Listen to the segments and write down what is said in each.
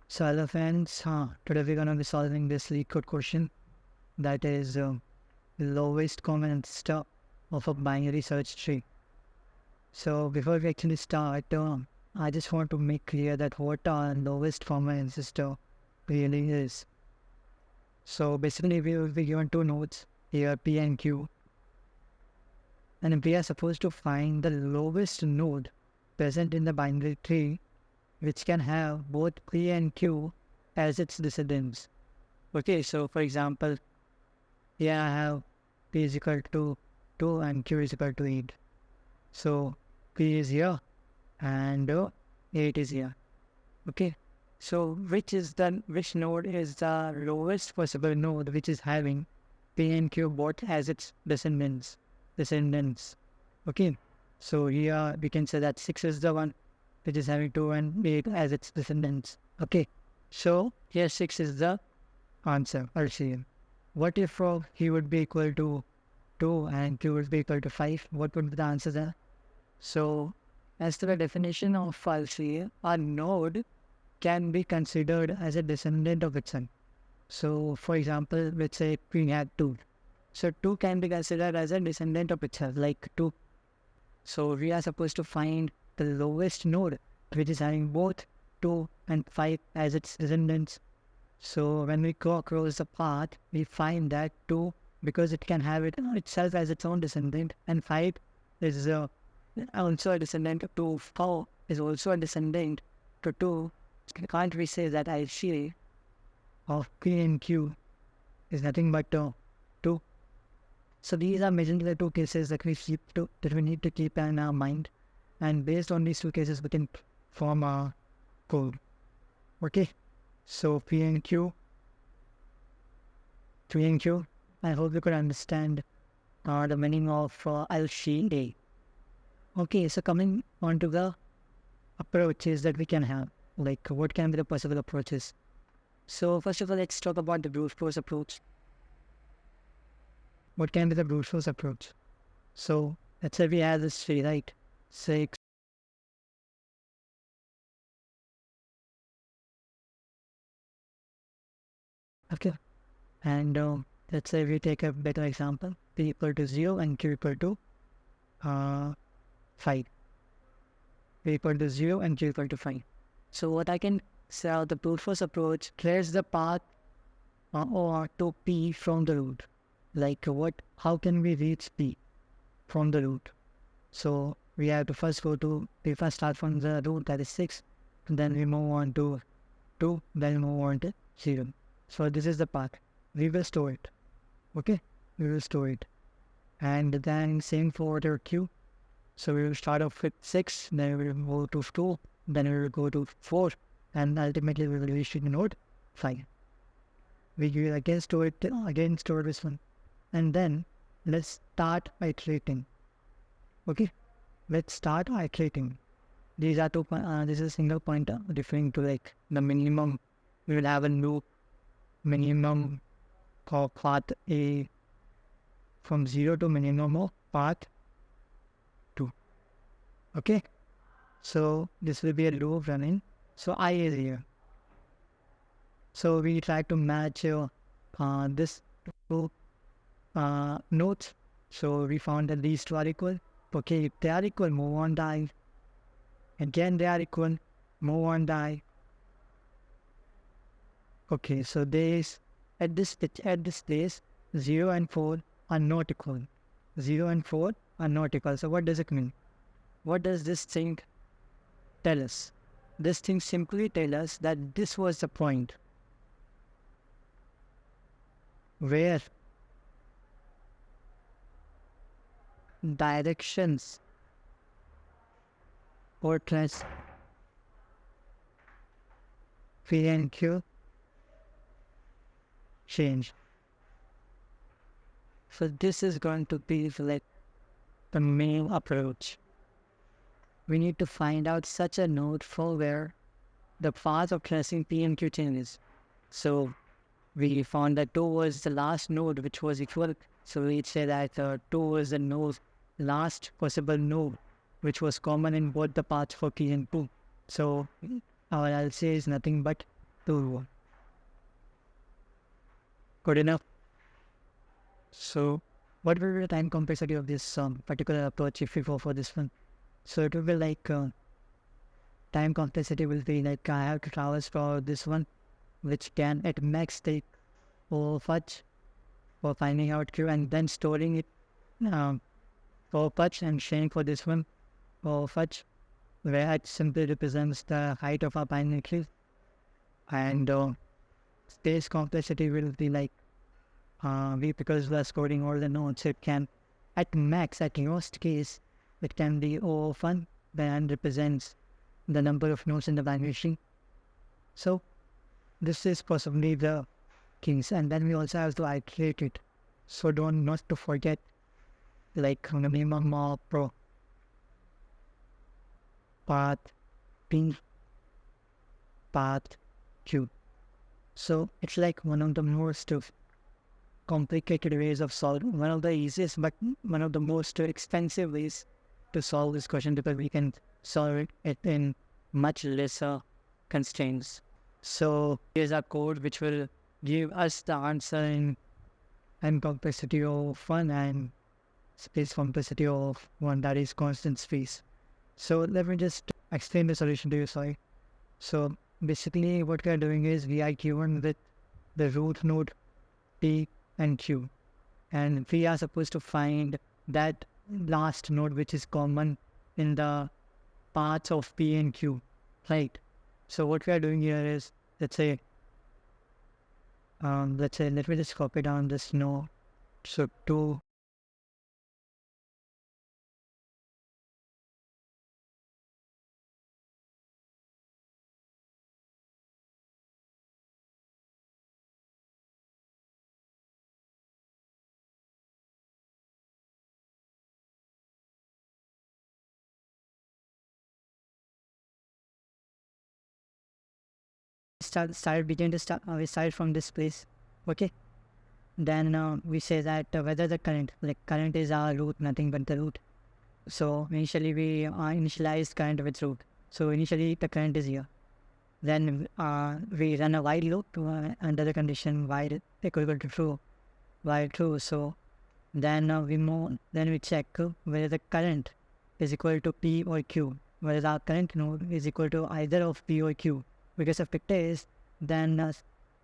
So hello friends, today we're gonna be solving this LeetCode question, that is the lowest common ancestor of a binary search tree. So before we actually start, I just want to make clear that what our lowest common ancestor really is. So basically we will be given two nodes here, P and Q, and we are supposed to find the lowest node present in the binary tree which can have both P and Q as its descendants. Okay, so for example, here I have P is equal to 2 and Q is equal to 8. So P is here and 8 is here. Okay, so which node is the lowest possible node which is having P and Q both as its descendants. Okay, so here we can say that 6 is the one which is having 2 and 8 as its descendants. Okay, so here 6 is the answer LCM. What if he would be equal to 2 and Q would be equal to 5? What would be the answer there? So, as to the definition of LCM, a node can be considered as a descendant of itself. So, for example, let's say we had 2. So, 2 can be considered as a descendant of itself, like 2. So, we are supposed to find the lowest node, which is having both 2 and 5 as its descendants. So when we go across the path, we find that 2, because it can have it itself as its own descendant, and 5 is also a descendant to 4 is also a descendant to 2. Can't we say that IC of P and Q is nothing but 2? So these are majorly the two cases that we need to keep in our mind, and based on these two cases, we can form our code. Okay. So P and Q, I hope you could understand the meaning of LCA. Okay, so coming on to the approaches that we can have, like what can be the possible approaches. So first of all, let's talk about the brute force approach. What can be the brute force approach? So let's say we have this tree, right? 6. Okay. And let's say we take a better example, P equal to 0 and Q equal to 5. P equal to 0 and Q equal to 5. So what I can say, the brute force approach clears the path or to P from the root. Like how can we reach P from the root? So we have to first start from the root, that is 6, and then we move on to 2, then we move on to 0. So this is the path. We will store it. Okay, we will store it. And then same for the Q. So we will start off with 6, then we will go to 2, then we will go to 4, and ultimately we will reach the node 5. We will again store this one. And then let's start iterating. Okay, let's start iterating. These are this is a single pointer referring to like the minimum. We will have a loop minimum for path A from 0 to minimum of path 2. Okay, so this will be a loop running. So I is here. So we try to match this two nodes. So we found that these two are equal. Okay, if they are equal, move on die. Again they are equal, move on die. Okay, so at this place 0 and 4 are not equal. 0 and 4 are not equal. So what does it mean? What does this thing tell us? This thing simply tells us that this was the point where directions or trace P and Q change. So this is going to be like the main approach. We need to find out such a node for where the path of tracing P and Q changes. So we found that 2 was the last node which was equal. So we'd say that 2 was the last possible node which was common in both the paths for P and Q. So our LCA is nothing but 2. Good enough. So what will be the time complexity of this particular approach if we go for this one? So it will be like time complexity will be like I have to traverse for this one, which can at max take for fudge for finding out Q and then storing it for fudge and sharing for this one for fudge, where it simply represents the height of our binary tree. And space complexity will be like because we are storing all the nodes, it can at max, at worst case, it can be O1 and represents the number of nodes in the binary tree. So this is possibly the case, and then we also have to iterate it. So not to forget like the minimum of path P, path Q. So it's like one of the most complicated ways of solving, one of the easiest but one of the most expensive ways to solve this question, because we can solve it in much lesser constraints. So here's our code which will give us the answer in n complexity of 1 and space complexity of 1, that is constant space. So let me just explain the solution to you, sorry. So basically what we are doing is we are given with the root node P and Q, and we are supposed to find that last node which is common in the paths of P and Q, right? So what we are doing here is, let's say let me just copy down this node. So to we start from this place, okay? Then we say that whether the current is our root, nothing but the root. So initially we initialized current with root. So initially the current is here. Then we run a while loop under the condition while equal to true, while true. So then we check whether the current is equal to P or Q, whether our current node is equal to either of P or Q. Because if it is, then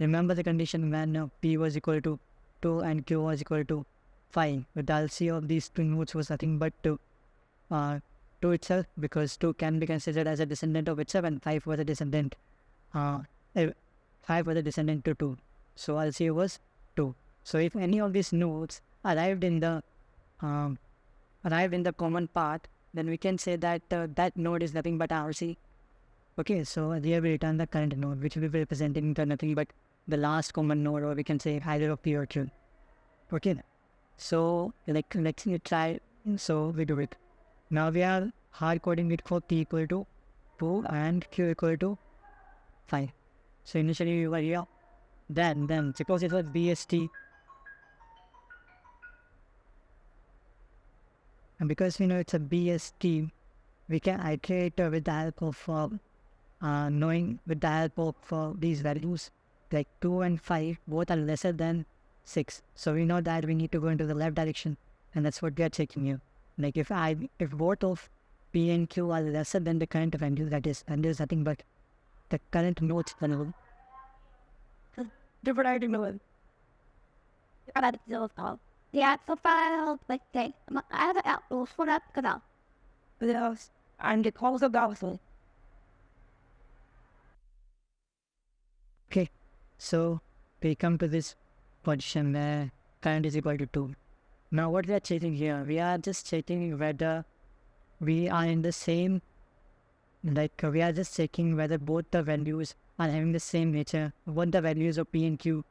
remember the condition when P was equal to 2 and Q was equal to 5. The LC of these two nodes was nothing but 2 itself, because 2 can be considered as a descendant of itself, and 5 was a descendant. 5 was a descendant to 2. So LC was 2. So if any of these nodes arrived in the common path, then we can say that that node is nothing but RC. Okay, so here we return the current node, which will be representing nothing but the last common node, or we can say either of P or Q. Okay, so let's try. So we do it. Now we are hard coding it for P equal to 2 and Q equal to 5. So initially we were here. Then suppose it was BST, and because we know it's a BST, we can iterate with the help of knowing with the help of these values, like 2 and 5 both are lesser than 6. So we know that we need to go into the left direction, and that's what we are checking here. Like if both of P and Q are lesser than the current value, that is, and there's nothing but the current nodes value. Different argument. About the actual file, like they, I have an outdoor for that, because and it calls about it. Okay, so we come to this position where current is equal to 2. Now what we are checking here, we are just checking whether we are in the same, we are just checking whether both the values are having the same nature, both the values of P and Q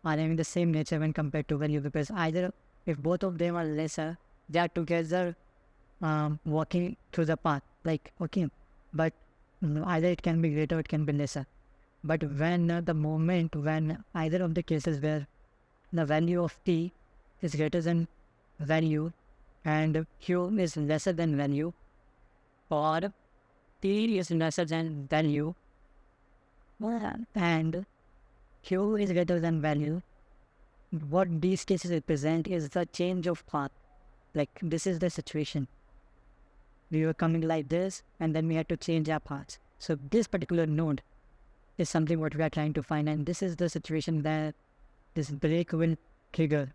are having the same nature when compared to value, because either if both of them are lesser, they are together walking through the path, okay, but either it can be greater, it can be lesser. But when when either of the cases where the value of T is greater than value and Q is lesser than value, or T is lesser than value, and Q is greater than value, what these cases represent is the change of path. Like this is the situation. We were coming like this and then we had to change our paths. So this particular node is something what we are trying to find, and this is the situation that this break will trigger.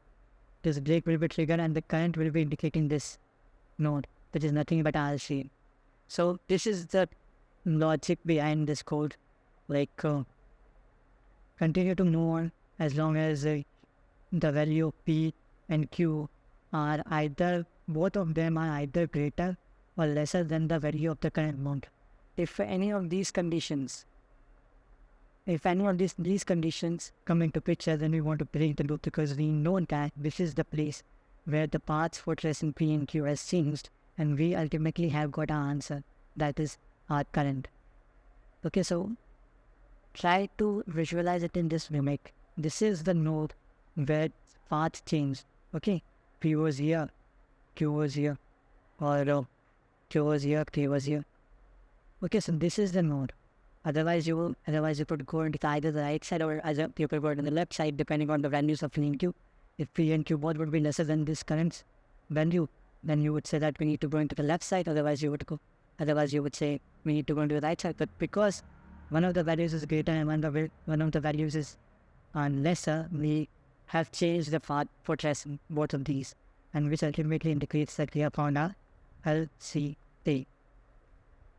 This break will be triggered and the current will be indicating this node, which is nothing but RC. So this is the logic behind this code. Like continue to move on as long as the value of P and Q are either, both of them are either greater or lesser than the value of the current node. If any of these conditions come into picture, then we want to break the loop, because we know that this is the place where the paths for tracing P and Q has changed, and we ultimately have got our answer, that is our current. Okay, so try to visualize it in this mimic. This is the node where path changed. Okay, P was here, Q was here, or Q was here, K was here. Okay, so this is the node. Otherwise you could go into either the right side or either you could go to the left side, depending on the values of P and Q. If P and Q both would be lesser than this current value, then you would say that we need to go into the left side. Otherwise you would say we need to go into the right side. But because one of the values is greater and one of the values is lesser, we have changed the path for tracing both of these, and which ultimately indicates that we have found our LCT.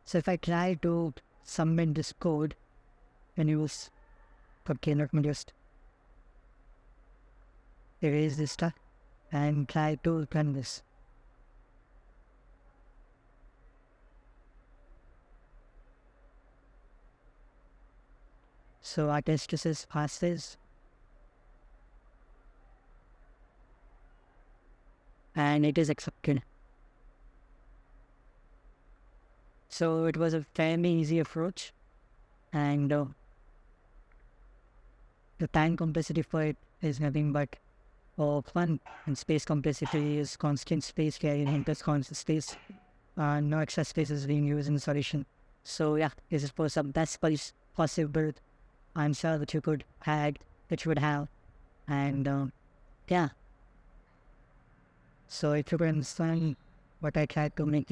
So if I try to submit this code and use, okay, let me just erase this stuff and try to run this. So our test cases passes, and it is accepted. So it was a fairly easy approach, and the time complexity for it is nothing but 1, and space complexity is constant space carrying plus constant space. No extra space is being used in the solution. So yeah, this is for some best possible answer that you could have, and yeah. So if you could understand what I tried to make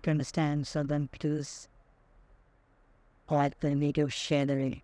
understand, so then please like the video, share the video.